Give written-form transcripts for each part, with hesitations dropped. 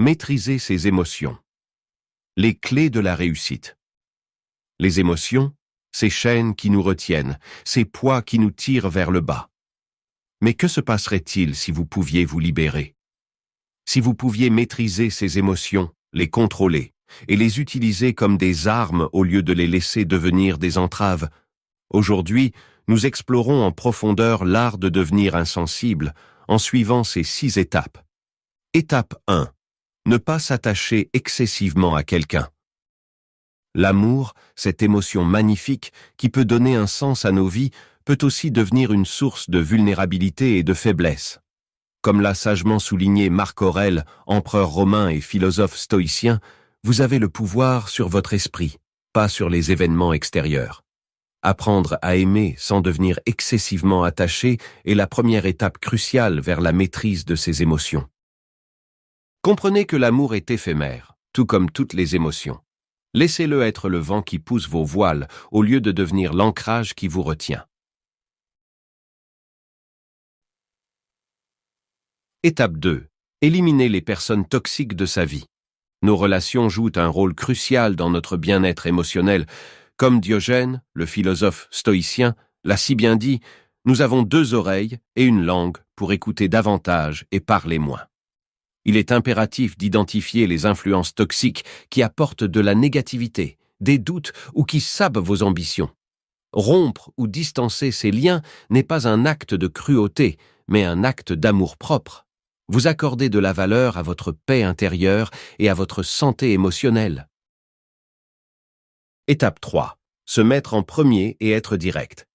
Maîtriser ses émotions. Les clés de la réussite. Les émotions, ces chaînes qui nous retiennent, ces poids qui nous tirent vers le bas. Mais que se passerait-il si vous pouviez vous libérer? Si vous pouviez maîtriser ces émotions, les contrôler, et les utiliser comme des armes au lieu de les laisser devenir des entraves. Aujourd'hui, nous explorons en profondeur l'art de devenir insensible en suivant ces 6 étapes. Étape 1. Ne pas s'attacher excessivement à quelqu'un. L'amour, cette émotion magnifique qui peut donner un sens à nos vies, peut aussi devenir une source de vulnérabilité et de faiblesse. Comme l'a sagement souligné Marc Aurèle, empereur romain et philosophe stoïcien, vous avez le pouvoir sur votre esprit, pas sur les événements extérieurs. Apprendre à aimer sans devenir excessivement attaché est la première étape cruciale vers la maîtrise de ses émotions. Comprenez que l'amour est éphémère, tout comme toutes les émotions. Laissez-le être le vent qui pousse vos voiles au lieu de devenir l'ancrage qui vous retient. Étape 2. Éliminez les personnes toxiques de sa vie. Nos relations jouent un rôle crucial dans notre bien-être émotionnel. Comme Diogène, le philosophe stoïcien, l'a si bien dit, nous avons 2 oreilles et une langue pour écouter davantage et parler moins. Il est impératif d'identifier les influences toxiques qui apportent de la négativité, des doutes ou qui sapent vos ambitions. Rompre ou distancer ces liens n'est pas un acte de cruauté, mais un acte d'amour-propre. Vous accordez de la valeur à votre paix intérieure et à votre santé émotionnelle. Étape 3. Se mettre en premier et être direct.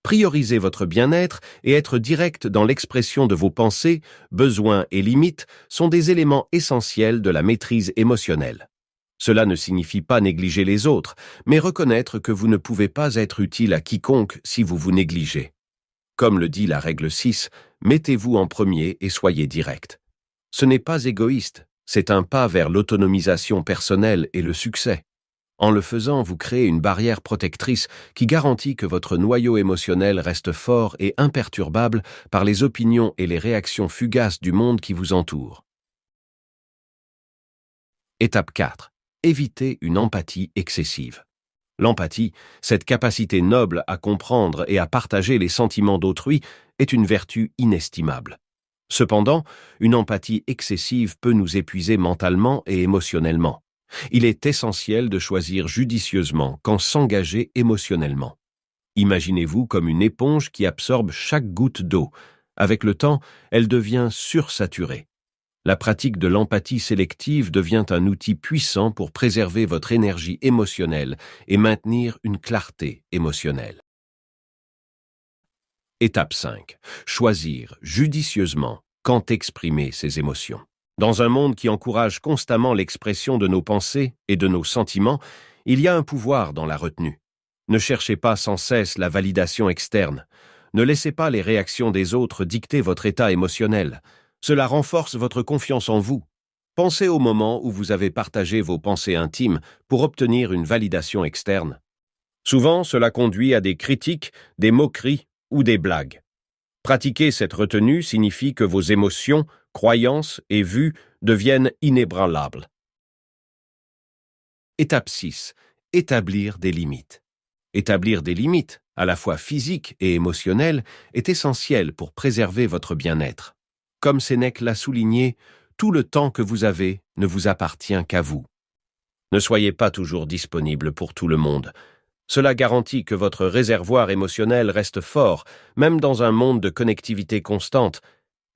Priorisez votre bien-être et être direct dans l'expression de vos pensées, besoins et limites sont des éléments essentiels de la maîtrise émotionnelle. Cela ne signifie pas négliger les autres, mais reconnaître que vous ne pouvez pas être utile à quiconque si vous vous négligez. Comme le dit la règle 6, mettez-vous en premier et soyez direct. Ce n'est pas égoïste, c'est un pas vers l'autonomisation personnelle et le succès. En le faisant, vous créez une barrière protectrice qui garantit que votre noyau émotionnel reste fort et imperturbable par les opinions et les réactions fugaces du monde qui vous entoure. Étape 4. Évitez une empathie excessive. L'empathie, cette capacité noble à comprendre et à partager les sentiments d'autrui, est une vertu inestimable. Cependant, une empathie excessive peut nous épuiser mentalement et émotionnellement. Il est essentiel de choisir judicieusement quand s'engager émotionnellement. Imaginez-vous comme une éponge qui absorbe chaque goutte d'eau. Avec le temps, elle devient sursaturée. La pratique de l'empathie sélective devient un outil puissant pour préserver votre énergie émotionnelle et maintenir une clarté émotionnelle. Étape 5. Choisir judicieusement quand exprimer ses émotions. Dans un monde qui encourage constamment l'expression de nos pensées et de nos sentiments, il y a un pouvoir dans la retenue. Ne cherchez pas sans cesse la validation externe. Ne laissez pas les réactions des autres dicter votre état émotionnel. Cela renforce votre confiance en vous. Pensez au moment où vous avez partagé vos pensées intimes pour obtenir une validation externe. Souvent, cela conduit à des critiques, des moqueries ou des blagues. Pratiquer cette retenue signifie que vos émotions, croyances et vues deviennent inébranlables. Étape 6. Établir des limites. Établir des limites, à la fois physiques et émotionnelles, est essentiel pour préserver votre bien-être. Comme Sénèque l'a souligné, tout le temps que vous avez ne vous appartient qu'à vous. Ne soyez pas toujours disponible pour tout le monde. Cela garantit que votre réservoir émotionnel reste fort, même dans un monde de connectivité constante.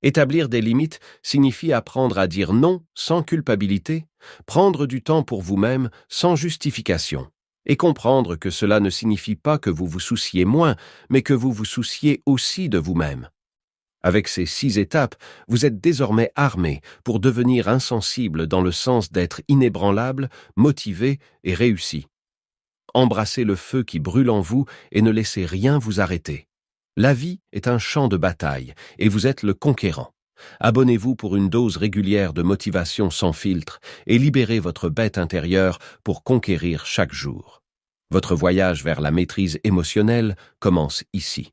Établir des limites signifie apprendre à dire non sans culpabilité, prendre du temps pour vous-même sans justification, et comprendre que cela ne signifie pas que vous vous souciez moins, mais que vous vous souciez aussi de vous-même. Avec ces 6 étapes, vous êtes désormais armé pour devenir insensible dans le sens d'être inébranlable, motivé et réussi. Embrassez le feu qui brûle en vous et ne laissez rien vous arrêter. La vie est un champ de bataille et vous êtes le conquérant. Abonnez-vous pour une dose régulière de motivation sans filtre et libérez votre bête intérieure pour conquérir chaque jour. Votre voyage vers la maîtrise émotionnelle commence ici.